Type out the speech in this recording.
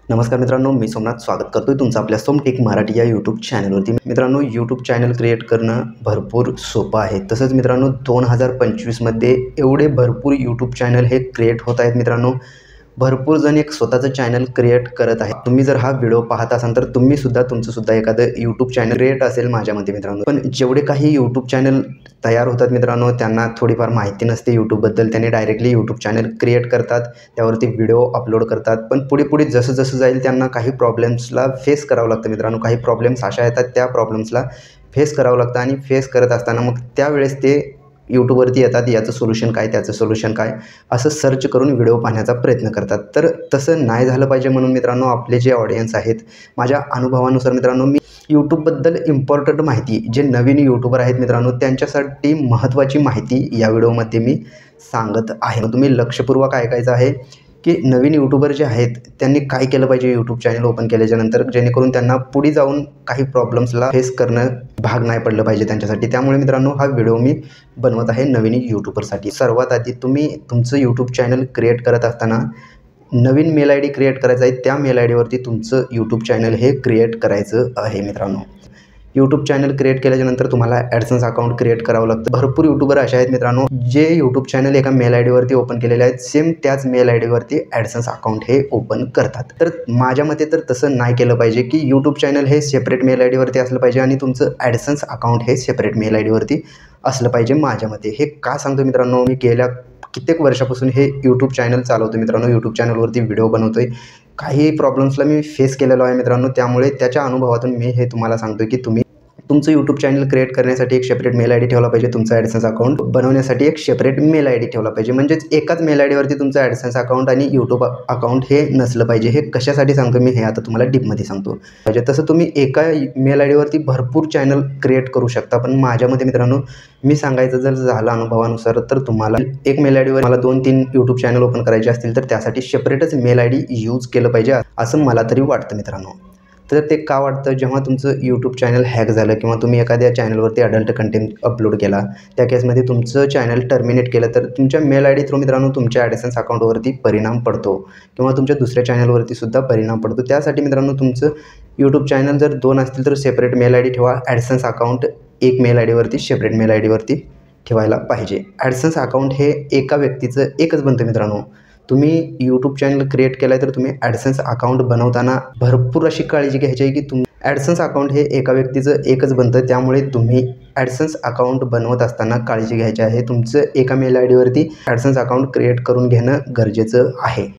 नमस्कार मित्रांनो, मी सोमनाथ स्वागत करतोय तुमचं आपल्या सोमटेक मराठी या यूट्यूब चॅनलवरती। मित्रांनो, यूट्यूब चॅनल क्रिएट करणं भरपूर सोपं आहे। तसंच मित्रांनो 2025मध्ये एवढे भरपूर यूट्यूब चॅनल हे क्रिएट होत आहेत। मित्रांनो, भरपूर जण एक स्वतःचं चॅनल क्रिएट करत आहेत। तुम्ही जर हा व्हिडिओ पाहत असाल तर तुम्ही सुद्धा तुमचं सुद्धा एखादं यूट्यूब चॅनल क्रिएट असेल माझ्या मते मित्रांनो। पण जेवढे काही यूट्यूब चॅनल तयार होतात मित्रांनो, त्यांना थोडीफार माहिती नसते यूट्यूबबद्दल। त्यांनी डायरेक्टली यूट्यूब चॅनल क्रिएट करतात, त्यावरती व्हिडिओ अपलोड करतात। पण पुढे जसं जाईल त्यांना काही प्रॉब्लेम्सला फेस करावं लागतं मित्रांनो। काही प्रॉब्लेम्स अशा येतात, त्या प्रॉब्लेम्सला फेस करावं लागतं आणि फेस करत असताना मग त्यावेळेस ते यूट्यूबवरती येतात, याचं सोल्युशन काय, त्याचं सोल्युशन काय, असं सर्च करून व्हिडिओ पाहण्याचा प्रयत्न करतात। तर तसं नाही झालं पाहिजे म्हणून मित्रांनो, आपले जे ऑडियन्स आहेत, माझ्या अनुभवानुसार मित्रांनो, मी यूट्यूबबद्दल इम्पॉर्टंट माहिती, जे नवीन यूट्यूबर आहेत मित्रांनो, त्यांच्यासाठी महत्त्वाची माहिती या व्हिडिओमध्ये मी सांगत आहे। तुम्ही लक्षपूर्वक ऐकायचं आहे की नवीन यूट्यूबर जे आहेत त्यांनी काय केलं पाहिजे यूट्यूब चॅनल ओपन केल्याच्यानंतर, जेणेकरून त्यांना पुढे जाऊन काही प्रॉब्लेम्सला फेस करणं भाग नाही पडलं पाहिजे त्यांच्यासाठी। त्यामुळे मित्रांनो, हा व्हिडिओ मी बनवत आहे नवीन यूट्यूबरसाठी। सर्वात आधी तुम्ही तुमचं यूट्यूब चॅनल क्रिएट करत असताना नवीन मेल आय डी क्रिएट करायचा आहे। त्या मेल आय डीवरती तुमचं यूट्यूब चॅनल हे क्रिएट करायचं आहे मित्रांनो। यूट्यूब चॅनल क्रिएट केल्याच्यानंतर तुम्हाला ॲडसन्स अकाउंट क्रिएट करावं लागतं। भरपूर यूट्यूबर असे आहेत मित्रांनो, जे यूट्यूब चॅनल एका मेल आय डीवरती ओपन केलेले आहेत, सेम त्याच मेल आय डीवरती ॲडसन्स अकाउंट हे ओपन करतात। तर माझ्या मते तर तसं नाही केलं पाहिजे की यूट्यूब चॅनल हे सेपरेट मेल आय डीवरती असलं पाहिजे आणि तुमचं ॲडसन्स अकाउंट हे सेपरेट मेल आय डीवरती असलं पाहिजे माझ्या मते। हे का सांगतो मित्रांनो, मी गेल्या कित्येक वर्षापासून हे यूट्यूब चॅनल चालवतो मित्रांनो। यूट्यूब चॅनलवरती व्हिडिओ बनवतोय, काही प्रॉब्लेम्सला मी फेस केलेलो आहे मित्रांनो। त्यामुळे त्याच्या अनुभवातून मी हे तुम्हाला सांगतो की तुम्ही तुमचं यूट्यूब चॅनल क्रिएट करण्यासाठी एक सेपरेट मेल आय डी ठेवला पाहिजे। तुमचं ॲडसन्स अकाउंट बनवण्यासाठी एक सेपरेट मेल आय डी ठेवला पाहिजे। म्हणजेच एकाच मेल आय डीवरती तुमचं ॲडसन्स अकाउंट आणि यूट्यूब अकाउंट हे नसलं पाहिजे। हे कशासाठी सांगतो मी, हे आता तुम्हाला डीपमध्ये सांगतो। म्हणजे तसं तुम्ही एका मेल आय डीवरती भरपूर चॅनल क्रिएट करू शकता, पण माझ्यामध्ये मित्रांनो, मी सांगायचं जर झालं अनुभवानुसार, तर तुम्हाला एक मेल आय डीवर मला 2-3 यूट्यूब चॅनल ओपन करायचे असतील तर त्यासाठी सेपरेटच मेल आय डी यूज केलं पाहिजे, असं मला तरी वाटतं मित्रांनो। तर ते का वाटतं, जेव्हा तुमचं यूट्यूब चॅनल हॅक झालं किंवा तुम्ही एखाद्या चॅनलवरती अडल्ट कंटेंट अपलोड केला, त्या केसमध्ये तुमचं चॅनल टर्मिनेट केलं, तर तुमच्या मेल आय डी थ्रू मित्रांनो तुमच्या ॲडसन्स अकाउंटवरती परिणाम पडतो किंवा तुमच्या दुसऱ्या चॅनलवरती सुद्धा परिणाम पडतो। त्यासाठी मित्रांनो, तुमचं यूट्यूब चॅनल जर 2 असतील तर सेपरेट मेल आय डी ठेवा। ॲडसन्स अकाउंट एक मेल आय डीवरती सेपरेट मेल आय डीवरती ठेवायला पाहिजे। ॲडसन्स अकाउंट हे एका व्यक्तीचं एकच बनतं मित्रांनो। तुम्ही यूट्यूब चॅनल क्रिएट केला आहे तर तुम्ही ॲडसन्स अकाउंट बनवताना भरपूर अशी काळजी घ्यायची आहे की ॲडसन्स अकाउंट हे एका व्यक्तीचं एकच बनतं। त्यामुळे तुम्ही ॲडसन्स अकाउंट बनवत असताना काळजी घ्यायची आहे, तुमचं एका मेल आय डीवरती ॲडसन्स अकाउंट क्रिएट करून घेणं गरजेचं आहे।